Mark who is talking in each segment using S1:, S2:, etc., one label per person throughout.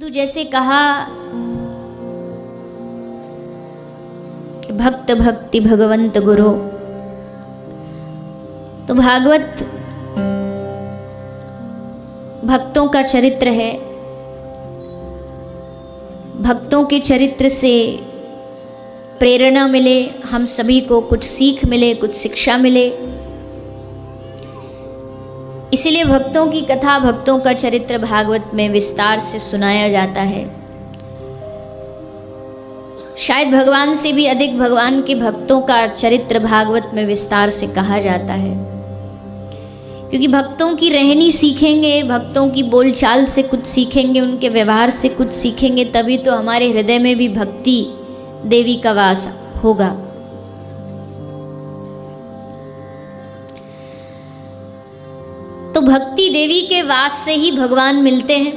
S1: किंतु जैसे कहा कि भक्त भक्ति भगवंत गुरु, तो भागवत भक्तों का चरित्र है। भक्तों के चरित्र से प्रेरणा मिले, हम सभी को कुछ सीख मिले, कुछ शिक्षा मिले। इसीलिए भक्तों की कथा, भक्तों का चरित्र भागवत में विस्तार से सुनाया जाता है। शायद भगवान से भी अधिक भगवान के भक्तों का चरित्र भागवत में विस्तार से कहा जाता है, क्योंकि भक्तों की रहनी सीखेंगे, भक्तों की बोलचाल से कुछ सीखेंगे, उनके व्यवहार से कुछ सीखेंगे, तभी तो हमारे हृदय में भी भक्ति देवी का वास होगा। तो भक्ति देवी के वास से ही भगवान मिलते हैं।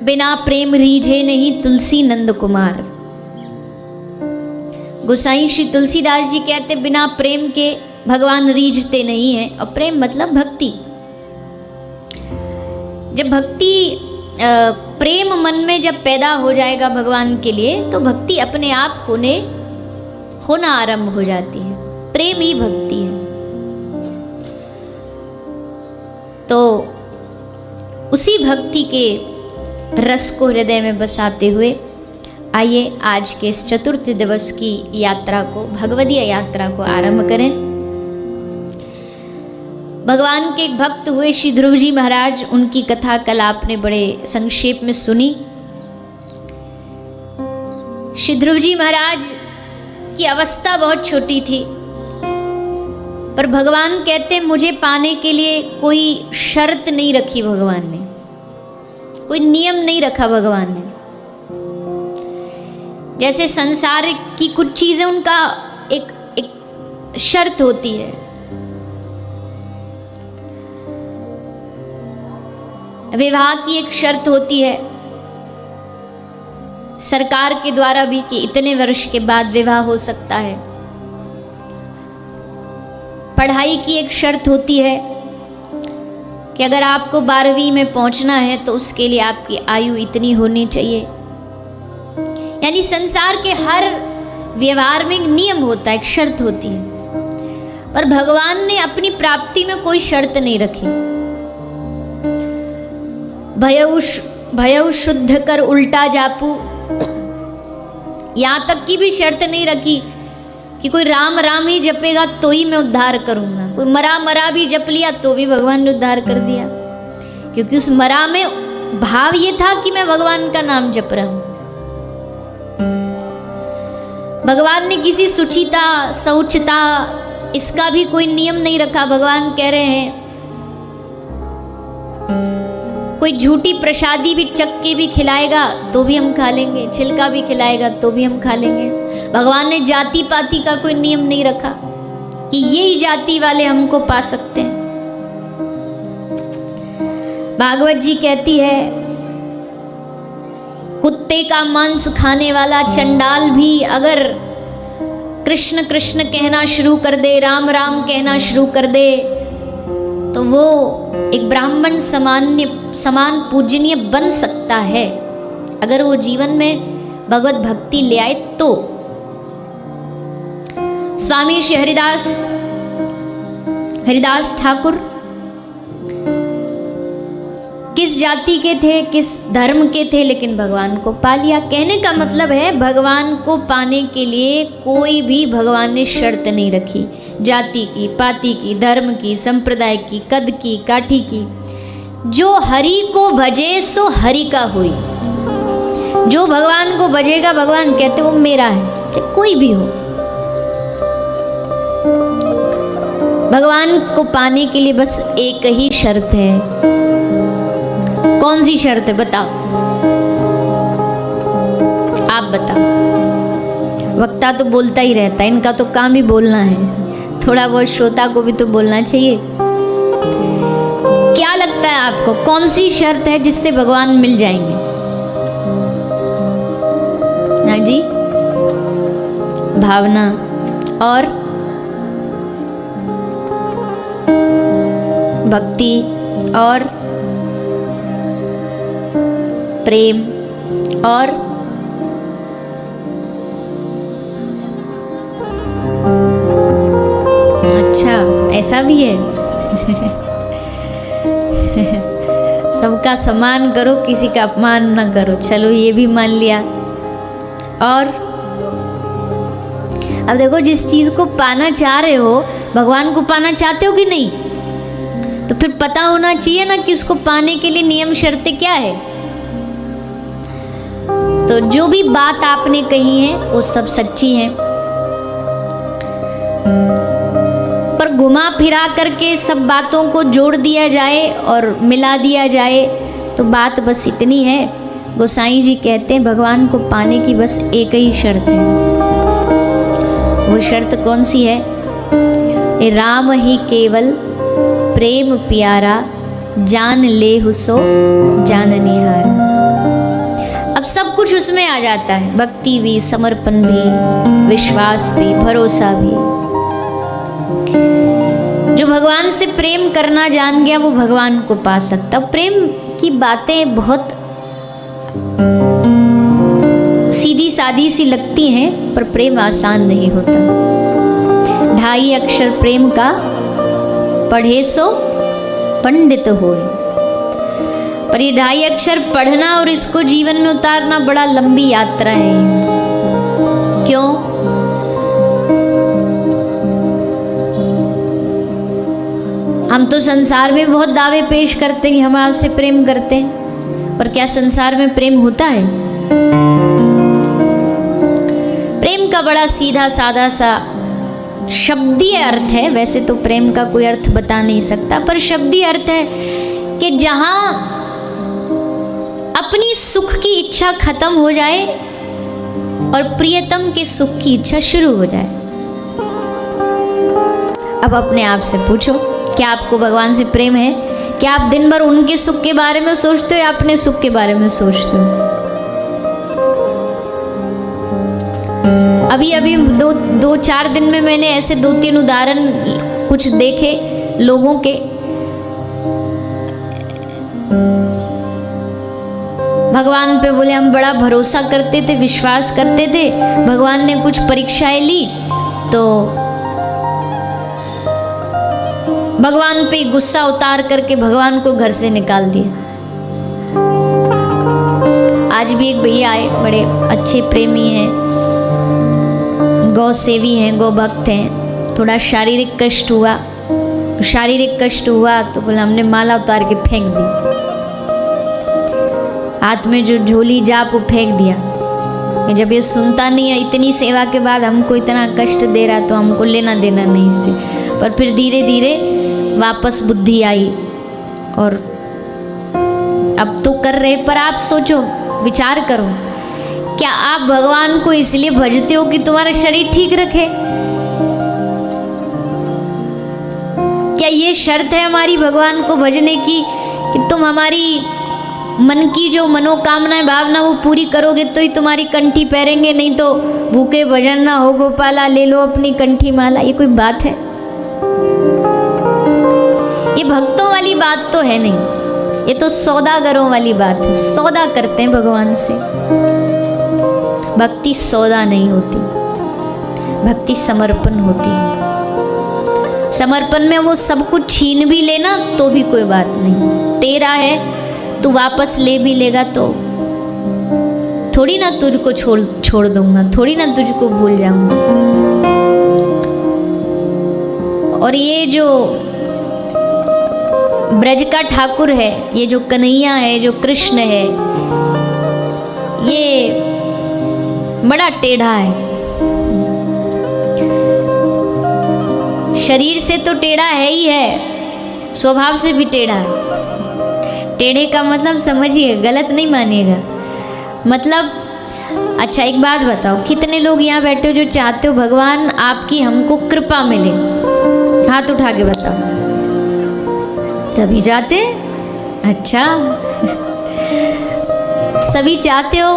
S1: बिना प्रेम रीझे नहीं तुलसी नंद कुमार। गोसाई श्री तुलसीदास जी कहते बिना प्रेम के भगवान रीझते नहीं हैं। और प्रेम मतलब भक्ति। जब भक्ति प्रेम मन में जब पैदा हो जाएगा भगवान के लिए, तो भक्ति अपने आप होना आरंभ हो जाती है। प्रेम ही भक्ति है। तो उसी भक्ति के रस को हृदय में बसाते हुए आइए आज के इस चतुर्थ दिवस की यात्रा को, भगवदीय यात्रा को आरंभ करें। भगवान के एक भक्त हुए श्री ध्रुव जी महाराज, उनकी कथा कल आपने बड़े संक्षेप में सुनी। श्री ध्रुव जी महाराज की अवस्था बहुत छोटी थी, पर भगवान कहते मुझे पाने के लिए कोई शर्त नहीं रखी भगवान ने, कोई नियम नहीं रखा भगवान ने। जैसे संसार की कुछ चीजें उनका एक शर्त होती है, विवाह की एक शर्त होती है सरकार के द्वारा भी कि इतने वर्ष के बाद विवाह हो सकता है। पढ़ाई की एक शर्त होती है कि अगर आपको 12वीं में पहुंचना है तो उसके लिए आपकी आयु इतनी होनी चाहिए। यानी संसार के हर व्यवहार में एक नियम होता है, एक शर्त होती है। पर भगवान ने अपनी प्राप्ति में कोई शर्त नहीं रखी। भयउ शुद्ध कर उल्टा जापू, यहां तक की भी शर्त नहीं रखी कि कोई राम राम ही जपेगा तो ही मैं उद्धार करूंगा। कोई मरा मरा भी जप लिया तो भी भगवान ने उद्धार कर दिया, क्योंकि उस मरा में भाव ये था कि मैं भगवान का नाम जप रहा हूं। भगवान ने किसी शुचिता, शौचता, इसका भी कोई नियम नहीं रखा। भगवान कह रहे हैं कोई झूठी प्रसादी भी चख के भी खिलाएगा तो भी हम खा लेंगे, छिलका भी खिलाएगा तो भी हम खा लेंगे। भगवान ने जाति पाति का कोई नियम नहीं रखा कि यही जाति वाले हमको पा सकते हैं। भागवत जी कहती है कुत्ते का मांस खाने वाला चंडाल भी अगर कृष्ण कृष्ण कहना शुरू कर दे, राम राम कहना शुरू कर दे, तो वो एक ब्राह्मण समान पूजनीय बन सकता है अगर वो जीवन में भगवत भक्ति ले आए तो। स्वामी श्री हरिदास ठाकुर किस जाति के थे, किस धर्म के थे, लेकिन भगवान को पा लिया। कहने का मतलब है भगवान को पाने के लिए कोई भी भगवान ने शर्त नहीं रखी, जाति की, पाति की, धर्म की, संप्रदाय की, कद की, काठी की। जो हरि को भजे सो हरि का होई। जो भगवान को भजेगा, भगवान कहते वो मेरा है, चाहे कोई भी हो। भगवान को पाने के लिए बस एक ही शर्त है। कौन सी शर्त है बताओ? आप बताओ। वक्ता तो बोलता ही रहता है, इनका तो काम ही बोलना है। थोड़ा बहुत श्रोता को भी तो बोलना चाहिए। क्या लगता है आपको, कौन सी शर्त है जिससे भगवान मिल जाएंगे? हाँ जी, भावना। और भक्ति और प्रेम और अच्छा ऐसा भी है। सबका सम्मान करो, किसी का अपमान ना करो, चलो ये भी मान लिया। और अब देखो, जिस चीज को पाना चाह रहे हो, भगवान को पाना चाहते हो कि नहीं, तो फिर पता होना चाहिए ना कि उसको पाने के लिए नियम शर्तें क्या है। तो जो भी बात आपने कही है वो सब सच्ची है, पर घुमा फिरा करके सब बातों को जोड़ दिया जाए और मिला दिया जाए तो बात बस इतनी है। गोसाई जी कहते हैं भगवान को पाने की बस एक ही शर्त है। वो शर्त कौन सी है? ए राम ही केवल प्रेम प्यारा, जान ले हुसो जाननिहार। अब सब कुछ उसमें आ जाता है, भक्ति भी, समर्पण भी, विश्वास भी, भरोसा भी। जो भगवान से प्रेम करना जान गया वो भगवान को पा सकता। प्रेम की बातें बहुत सीधी सादी सी लगती हैं, पर प्रेम आसान नहीं होता। 2.5 अक्षर प्रेम का, पढ़े सो पंडित होए। पर ये 2.5 अक्षर पढ़ना और इसको जीवन में उतारना बड़ा लंबी यात्रा है। क्यों? हम तो संसार में बहुत दावे पेश करते हैं कि हम आपसे प्रेम करते हैं, पर क्या संसार में प्रेम होता है? प्रेम का बड़ा सीधा साधा सा शब्दीय अर्थ है। वैसे तो प्रेम का कोई अर्थ बता नहीं सकता, पर शब्दीय अर्थ है कि जहां अपनी सुख की इच्छा खत्म हो जाए और प्रियतम के सुख की इच्छा शुरू हो जाए। अब अपने आप से पूछो, क्या आपको भगवान से प्रेम है? क्या आप दिन भर उनके सुख के बारे में सोचते हो या अपने सुख के बारे में सोचते हो? अभी अभी 2-4 दिन में मैंने ऐसे 2-3 उदाहरण कुछ देखे लोगों के। भगवान पे बोले हम बड़ा भरोसा करते थे, विश्वास करते थे, भगवान ने कुछ परीक्षाएं ली तो भगवान पे गुस्सा उतार करके भगवान को घर से निकाल दिया। आज भी एक भैया आए, बड़े अच्छे प्रेमी हैं, गौ सेवी हैं, गौ भक्त हैं। थोड़ा शारीरिक कष्ट हुआ तो बोला हमने माला उतार के फेंक दी, हाथ में जो झोली जाप वो फेंक दिया। जब ये सुनता नहीं है, इतनी सेवा के बाद हमको इतना कष्ट दे रहा तो हमको लेना देना नहीं इससे। पर फिर धीरे धीरे वापस बुद्धि आई और अब तो कर रहे। पर आप सोचो, विचार करो, क्या आप भगवान को इसलिए भजते हो कि तुम्हारा शरीर ठीक रखे? क्या ये शर्त है हमारी भगवान को भजने की कि तुम हमारी मन की जो मनोकामनाएं भावना वो पूरी करोगे तो ही तुम्हारी कंठी पहरेंगे, नहीं तो भूखे भजन ना हो गोपाला, ले लो अपनी कंठी माला? ये कोई बात है? ये भक्तों वाली बात तो है नहीं, ये तो सौदागरों वाली बात है। सौदा करते हैं भगवान से। भक्ति सौदा नहीं होती, भक्ति समर्पण होती है। समर्पण में वो सब कुछ छीन भी लेना तो भी कोई बात नहीं, तेरा है, तू वापस ले भी लेगा तो थोड़ी ना तुझको छोड़ दूंगा, थोड़ी ना तुझको भूल जाऊंगा। और ये जो ब्रज का ठाकुर है, ये जो कन्हैया है, जो कृष्ण है, ये बड़ा टेढ़ा है। शरीर से तो टेढ़ा है ही है, स्वभाव से भी टेढ़ा है। टेढ़े का मतलब समझिए, गलत नहीं मानिएगा। मतलब अच्छा एक बात बताओ, कितने लोग यहाँ बैठे हो जो चाहते हो भगवान आपकी हमको कृपा मिले? हाथ उठा के बताओ। तभी चाहते? अच्छा सभी चाहते हो।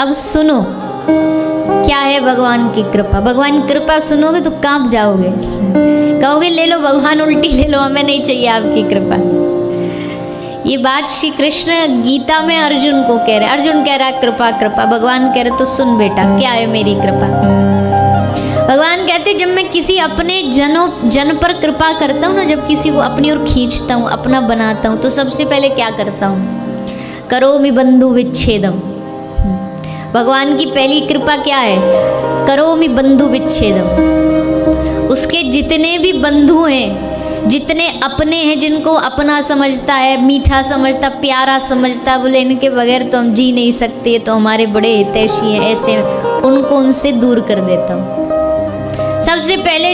S1: अब सुनो क्या है भगवान की कृपा। भगवान की कृपा सुनोगे तो कांप जाओगे। कहोगे ले लो भगवान उल्टी ले लो, हमें नहीं चाहिए आपकी कृपा। ये बात श्री कृष्ण गीता में अर्जुन को कह रहे। अर्जुन कह रहा है कृपा कृपा, भगवान कह रहे तो सुन बेटा क्या है मेरी कृपा। भगवान कहते जब मैं किसी अपने जन पर कृपा करता हूँ ना, जब किसी को अपनी ओर खींचता हूँ, अपना बनाता हूँ, तो सबसे पहले क्या करता हूँ, करोमि बंधु विच्छेदम। भगवान की पहली कृपा क्या है, करोमि बंधु विच्छेदम। उसके जितने भी बंधु हैं, जितने अपने हैं, जिनको अपना समझता है, मीठा समझता, प्यारा समझता, बोले इनके बगैर तो हम जी नहीं सकते, तो हमारे बड़े हितैषी हैं, ऐसे उनको उनसे दूर कर देता हूँ। सबसे पहले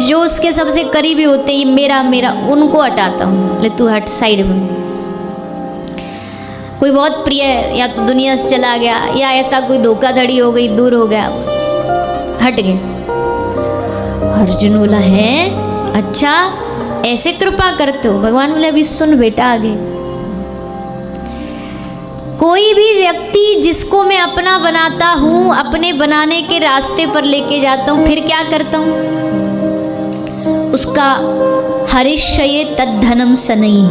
S1: जो उसके सबसे करीबी होते हैं, ये मेरा मेरा, उनको हटाता हूँ, ले तू हट साइड में। कोई बहुत प्रिय है, या तो दुनिया से चला गया, या ऐसा कोई धोखाधड़ी हो गई, दूर हो गया, हट गए। अर्जुन बोला है अच्छा ऐसे कृपा करते हो। भगवान बोले अभी सुन बेटा आगे। कोई भी व्यक्ति जिसको मैं अपना बनाता हूँ, अपने बनाने के रास्ते पर लेके जाता हूँ, फिर क्या करता हूँ, उसका हरिष्ये तद्धनम सनई,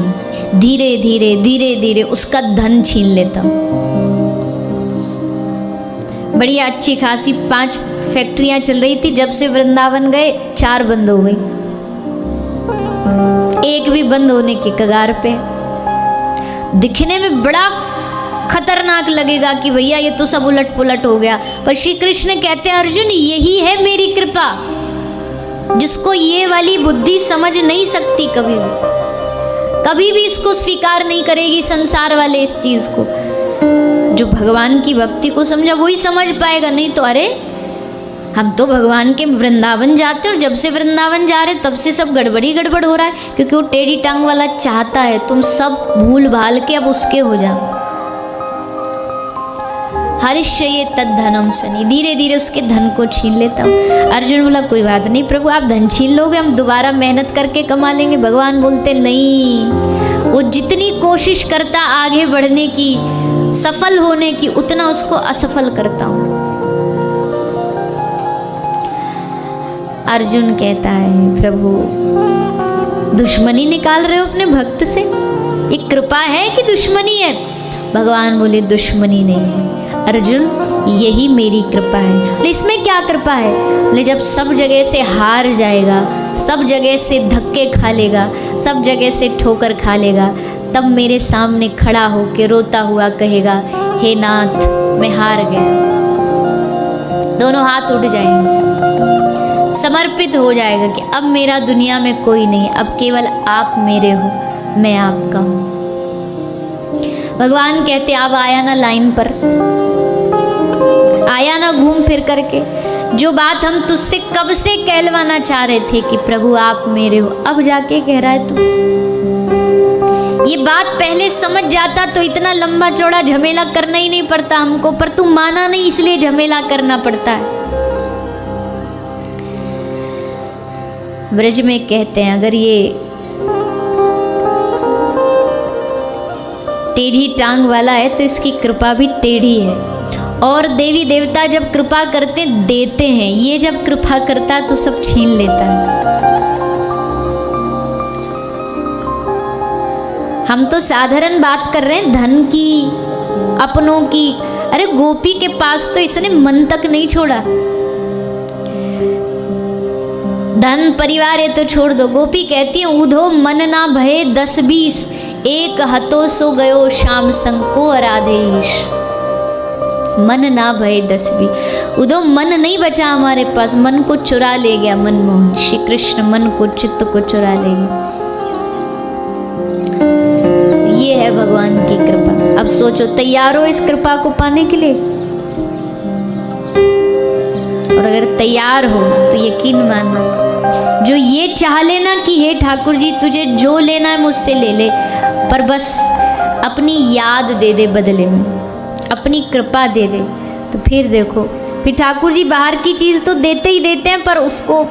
S1: धीरे धीरे धीरे धीरे उसका धन छीन लेता हूँ। बढ़िया अच्छी खासी 5 फैक्ट्रियां चल रही थी, जब से वृंदावन गए 4 बंद हो गई, एक भी बंद होने की कगार पे। दिखने में बड़ा खतरनाक लगेगा कि भैया ये तो सब उलट पुलट हो गया, पर श्री कृष्ण कहते हैं अर्जुन यही है मेरी कृपा, जिसको ये वाली बुद्धि समझ नहीं सकती, कभी भी इसको स्वीकार नहीं करेगी संसार वाले इस चीज को। जो भगवान की भक्ति को समझा वही समझ पाएगा, नहीं तो अरे हम तो भगवान के वृंदावन जाते हैं, और जब से वृंदावन जा रहे तब से सब गड़बड़ हो रहा है, क्योंकि वो टेढ़ी टांग वाला चाहता है तुम सब भूल भाल के अब उसके हो जाओ। हरिष्ये तद्धनम सनी, धीरे धीरे उसके धन को छीन लेता हूँ। अर्जुन बोला कोई बात नहीं प्रभु, आप धन छीन लोगे, हम दोबारा मेहनत करके कमा लेंगे। भगवान बोलते नहीं, वो जितनी कोशिश करता आगे बढ़ने की, सफल होने की, उतना उसको असफल करता हूँ। अर्जुन कहता है प्रभु दुश्मनी निकाल रहे हो अपने भक्त से, ये कृपा है कि दुश्मनी है। भगवान बोले दुश्मनी नहीं है अर्जुन, यही मेरी कृपा है। बोले इसमें क्या कृपा है, बोले जब सब जगह से हार जाएगा, सब जगह से धक्के खा लेगा, सब जगह से ठोकर खा लेगा, तब मेरे सामने खड़ा होकर रोता हुआ कहेगा हे नाथ मैं हार गया। दोनों हाथ उठ जाएंगे, समर्पित हो जाएगा कि अब मेरा दुनिया में कोई नहीं, अब केवल आप मेरे हो, मैं आपका हूँ। भगवान कहते अब आया ना लाइन पर, आया ना घूम फिर करके, जो बात हम तुझसे कब से कहलवाना चाह रहे थे कि प्रभु आप मेरे हो, अब जाके कह रहा है तू। ये बात पहले समझ जाता तो इतना लंबा चौड़ा झमेला करना ही नहीं पड़ता हमको, पर तू माना नहीं इसलिए झमेला करना पड़ता है। ब्रज में कहते हैं अगर ये टेढ़ी टांग वाला है तो इसकी कृपा भी टेढ़ी है, और देवी देवता जब कृपा करते देते हैं, ये जब कृपा करता तो सब छीन लेता है। हम तो साधारण बात कर रहे हैं धन की, अपनों की, अरे गोपी के पास तो इसने मन तक नहीं छोड़ा। धन परिवार है तो छोड़ दो, गोपी कहती है उधो मन ना भये 10-20, एक हतो सो गयो श्याम संको राधेश। मन ना भये 10-20, उधो मन नहीं बचा हमारे पास, मन को चुरा ले गया मनमोहन, श्री कृष्ण मन को, चित्त को चुरा ले गया। ये है भगवान की कृपा। अब सोचो तैयार हो इस कृपा को पाने के लिए, और अगर तैयार हो तो यकीन मानना, जो ये चाह लेना कि हे ठाकुर जी तुझे जो लेना है मुझसे ले ले, पर बस अपनी याद दे दे बदले में, अपनी कृपा दे दे, तो फिर देखो फिर ठाकुर जी बाहर की चीज़ तो देते ही देते हैं, पर उसको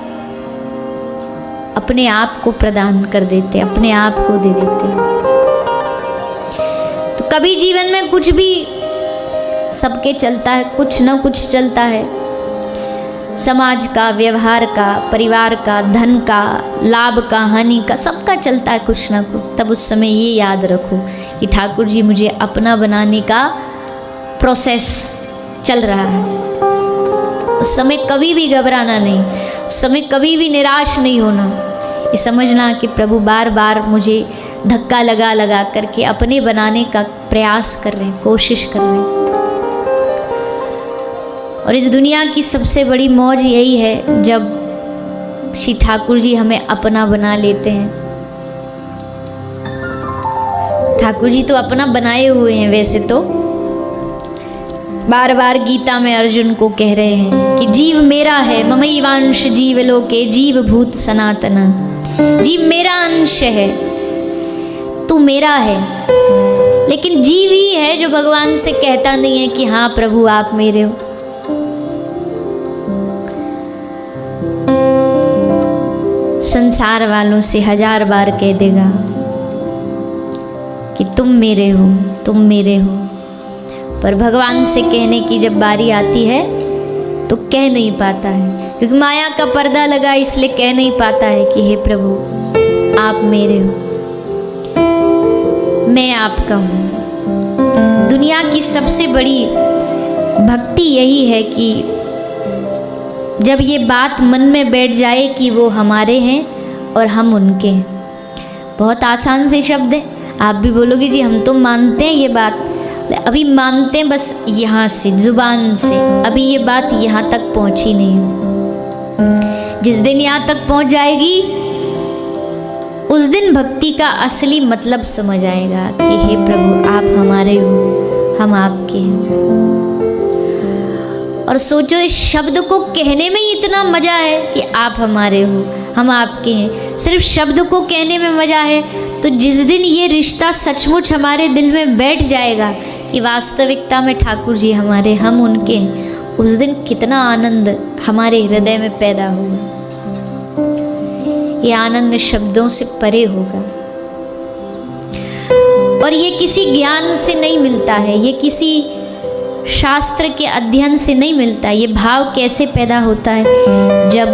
S1: अपने आप को प्रदान कर देते, अपने आप को दे देते हैं। तो कभी जीवन में कुछ भी सबके चलता है, कुछ ना कुछ चलता है, समाज का, व्यवहार का, परिवार का, धन का, लाभ का, हानि का, सबका चलता है कुछ ना कुछ। तब उस समय ये याद रखो कि ठाकुर जी मुझे अपना बनाने का प्रोसेस चल रहा है। उस समय कभी भी घबराना नहीं, उस समय कभी भी निराश नहीं होना। ये समझना कि प्रभु बार बार मुझे धक्का लगा लगा करके अपने बनाने का प्रयास कर रहे हैं, कोशिश कर रहे हैं। और इस दुनिया की सबसे बड़ी मौज यही है जब श्री ठाकुर जी हमें अपना बना लेते हैं। ठाकुर जी तो अपना बनाए हुए हैं। वैसे तो बार बार गीता में अर्जुन को कह रहे हैं कि जीव मेरा है, ममैवांश जीव लोके जीव भूत सनातन। जीव मेरा अंश है, तू मेरा है। लेकिन जीव ही है जो भगवान से कहता नहीं है कि हाँ प्रभु आप मेरे हो। संसार वालों से 1000 बार कह देगा कि तुम मेरे हो, तुम मेरे हो, पर भगवान से कहने की जब बारी आती है तो कह नहीं पाता है, क्योंकि माया का पर्दा लगा, इसलिए कह नहीं पाता है कि हे प्रभु आप मेरे हो, मैं आपका हूँ। दुनिया की सबसे बड़ी भक्ति यही है कि जब ये बात मन में बैठ जाए कि वो हमारे हैं और हम उनके हैं। बहुत आसान से शब्द है, आप भी बोलोगे जी हम तो मानते हैं ये बात, अभी मानते हैं बस यहाँ से, जुबान से, अभी ये बात यहाँ तक पहुँची नहीं हो। जिस दिन यहाँ तक पहुँच जाएगी उस दिन भक्ति का असली मतलब समझ आएगा कि हे प्रभु आप हमारे हो, हम आपके हैं। और सोचो इस शब्द को कहने में ही इतना मजा है कि आप हमारे हो, हम आपके हैं। सिर्फ शब्द को कहने में मजा है, तो जिस दिन ये रिश्ता सचमुच हमारे दिल में बैठ जाएगा कि वास्तविकता में ठाकुर जी हमारे, हम उनके हैं, उस दिन कितना आनंद हमारे हृदय में पैदा होगा। ये आनंद शब्दों से परे होगा और ये किसी ज्ञान से नहीं मिलता है, ये किसी शास्त्र के अध्ययन से नहीं मिलता। ये भाव कैसे पैदा होता है? जब